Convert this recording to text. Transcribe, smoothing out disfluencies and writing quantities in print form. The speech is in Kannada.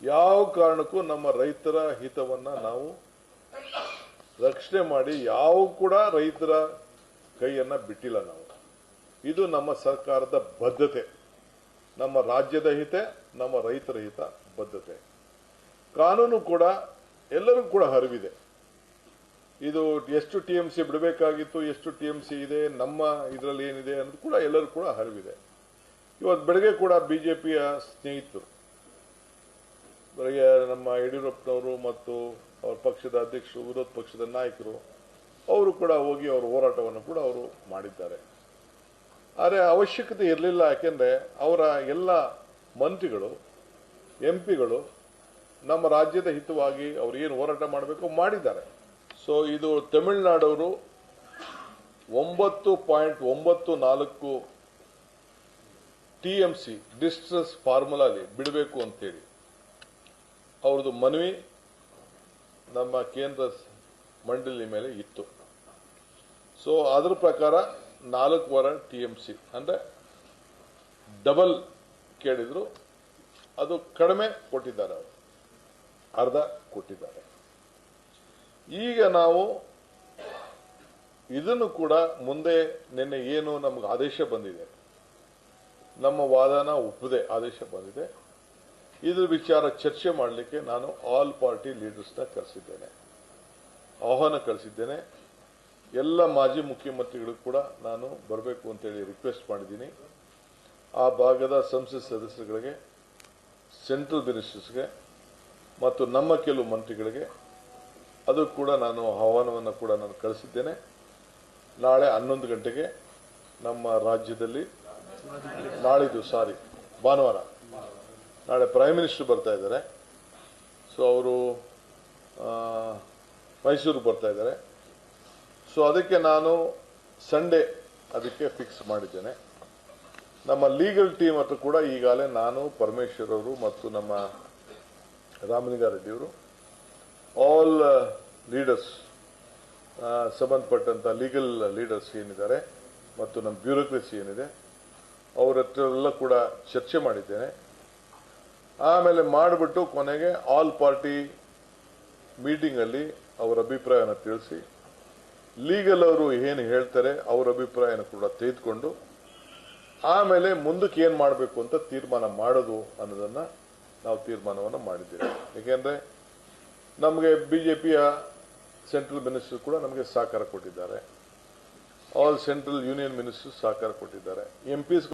ಯಾವ ಕಾರಣಕ್ಕೂ ನಮ್ಮ ರೈತರ ಹಿತವನ್ನ ನಾವು ರಕ್ಷಣೆ ಮಾಡಿ ಯಾವ ಕೂಡ ರೈತರ ಕೈಯನ್ನ ಬಿಟ್ಟಿಲ್ಲ ನಾವು. ಇದು ನಮ್ಮ ಸರ್ಕಾರದ ಬದ್ಧತೆ, ನಮ್ಮ ರಾಜ್ಯದ ಹಿತ, ನಮ್ಮ ರೈತರ ಹಿತ ಬದ್ಧತೆ. ಕಾನೂನು ಕೂಡ ಎಲ್ಲರಿಗೂ ಕೂಡ ಅರಿವಿದೆ. ಇದು ಎಷ್ಟು ಟಿಎಂಸಿ ಬಿಡಬೇಕಾಗಿತ್ತು, ಎಷ್ಟು ಟಿಎಂಸಿ ಇದೆ, ನಮ್ಮ ಇದರಲ್ಲಿ ಏನಿದೆ ಅನ್ನೋದು ಕೂಡ ಎಲ್ಲರೂ ಕೂಡ ಅರಿವಿದೆ. ಇವತ್ತು ಬೆಳಗ್ಗೆ ಕೂಡ ಬಿಜೆಪಿಯ ಸ್ನೇಹಿತರು, ಬೆಳಗ್ಗೆ ನಮ್ಮ ಯಡಿಯೂರಪ್ಪನವರು ಮತ್ತು ಅವರ ಪಕ್ಷದ ಅಧ್ಯಕ್ಷರು, ವಿರೋಧ ಪಕ್ಷದ ನಾಯಕರು ಅವರು ಕೂಡ ಹೋಗಿ ಅವರ ಹೋರಾಟವನ್ನು ಕೂಡ ಅವರು ಮಾಡಿದ್ದಾರೆ. ಆದರೆ ಅವಶ್ಯಕತೆ ಇರಲಿಲ್ಲ. ಯಾಕೆಂದರೆ ಅವರ ಎಲ್ಲ ಮಂತ್ರಿಗಳು, ಎಂಪಿಗಳು ನಮ್ಮ ರಾಜ್ಯದ ಹಿತವಾಗಿ ಅವರು ಏನು ಹೋರಾಟ ಮಾಡಬೇಕು ಮಾಡಿದ್ದಾರೆ. ಸೊ ಇದು ತಮಿಳುನಾಡವರು 9.94 ಟಿಎಂಸಿ ಡಿಸ್ಟ್ರೆಸ್ ಫಾರ್ಮುಲಾಲಿ ಬಿಡಬೇಕು ಅಂತೇಳಿ ಅವ್ರದ್ದು ಮನವಿ ನಮ್ಮ ಕೇಂದ್ರ ಮಂಡಳಿ ಮೇಲೆ ಇತ್ತು. ಸೊ ಅದರ ಪ್ರಕಾರ 4.25 ಟಿಎಂಸಿ ಅಂದರೆ ಡಬಲ್ ಕೇಳಿದ್ರು, ಅದು ಕಡಿಮೆ ಕೊಟ್ಟಿದ್ದಾರೆ, ಅವರು ಅರ್ಧ ಕೊಟ್ಟಿದ್ದಾರೆ. ಈಗ ನಾವು ಇದನ್ನು ಕೂಡ ಮುಂದೆ ನಿನ್ನೆ ಏನು ನಮಗೆ ಆದೇಶ ಬಂದಿದೆ, ನಮ್ಮ ವಾದನ ಒಪ್ಪದೆ ಆದೇಶ ಬಂದಿದೆ, ಇದ್ರ ವಿಚಾರ ಚರ್ಚೆ ಮಾಡಲಿಕ್ಕೆ ನಾನು ಆಲ್ ಪಾರ್ಟಿ ಲೀಡರ್ಸ್ನ ಕರೆಸಿದ್ದೇನೆ, ಆಹ್ವಾನ ಕಳಿಸಿದ್ದೇನೆ. ಎಲ್ಲ ಮಾಜಿ ಮುಖ್ಯಮಂತ್ರಿಗಳು ಕೂಡ ನಾನು ಬರಬೇಕು ಅಂತೇಳಿ ರಿಕ್ವೆಸ್ಟ್ ಮಾಡಿದ್ದೀನಿ. ಆ ಭಾಗದ ಸಂಸತ್ ಸದಸ್ಯರುಗಳಿಗೆ, ಸೆಂಟ್ರಲ್ ಮಿನಿಸ್ಟರ್ಸ್ಗೆ ಮತ್ತು ನಮ್ಮ ಕೆಲವು ಮಂತ್ರಿಗಳಿಗೆ ಅದು ಕೂಡ ನಾನು ಆಹ್ವಾನವನ್ನು ಕೂಡ ನಾನು ಕಳಿಸಿದ್ದೇನೆ. ನಾಳೆ 11 ಗಂಟೆಗೆ ನಮ್ಮ ರಾಜ್ಯದಲ್ಲಿ, ಭಾನುವಾರ ನಾಳೆ ಪ್ರೈಮ್ ಮಿನಿಸ್ಟರ್ ಬರ್ತಾ ಇದ್ದಾರೆ. ಸೊ ಅವರು ಮೈಸೂರಿಗೆ ಬರ್ತಾ ಇದ್ದಾರೆ. ಸೊ ಅದಕ್ಕೆ ನಾನು ಸಂಡೇ ಅದಕ್ಕೆ ಫಿಕ್ಸ್ ಮಾಡಿದ್ದೇನೆ. ನಮ್ಮ ಲೀಗಲ್ ಟೀಮ್ ಹತ್ರ ಕೂಡ ಈಗಾಗಲೇ ನಾನು, ಪರಮೇಶ್ವರ್ ಅವರು ಮತ್ತು ನಮ್ಮ ರಾಮಲಿಂಗಾರೆಡ್ಡಿಯವರು, ಆಲ್ ಲೀಡರ್ಸ್, ಸಂಬಂಧಪಟ್ಟಂಥ ಲೀಗಲ್ ಲೀಡರ್ಸ್ ಏನಿದ್ದಾರೆ ಮತ್ತು ನಮ್ಮ ಬ್ಯೂರೋಕ್ರಸಿ ಏನಿದೆ ಅವ್ರ ಹತ್ರ ಎಲ್ಲ ಕೂಡ ಚರ್ಚೆ ಮಾಡಿದ್ದೇನೆ. ಆಮೇಲೆ ಮಾಡಿಬಿಟ್ಟು ಕೊನೆಗೆ ಆಲ್ ಪಾರ್ಟಿ ಮೀಟಿಂಗಲ್ಲಿ ಅವರ ಅಭಿಪ್ರಾಯನ ತಿಳಿಸಿ, ಲೀಗಲ್ ಅವರು ಏನು ಹೇಳ್ತಾರೆ ಅವರ ಅಭಿಪ್ರಾಯನ ಕೂಡ ತೆಗೆದುಕೊಂಡು ಆಮೇಲೆ ಮುಂದಕ್ಕೆ ಏನು ಮಾಡಬೇಕು ಅಂತ ತೀರ್ಮಾನ ಮಾಡೋದು ಅನ್ನೋದನ್ನು ನಾವು ತೀರ್ಮಾನವನ್ನು ಮಾಡಿದ್ದೇವೆ. ಏಕೆಂದರೆ ನಮಗೆ ಬಿಜೆಪಿಯ ಸೆಂಟ್ರಲ್ ಮಿನಿಸ್ಟರ್ ಕೂಡ ನಮಗೆ ಸಹಕಾರ ಕೊಟ್ಟಿದ್ದಾರೆ, ಆಲ್ ಸೆಂಟ್ರಲ್ ಯೂನಿಯನ್ ಮಿನಿಸ್ಟರ್ ಸಹಕಾರ ಕೊಟ್ಟಿದ್ದಾರೆ, ಎಂಪಿಸ್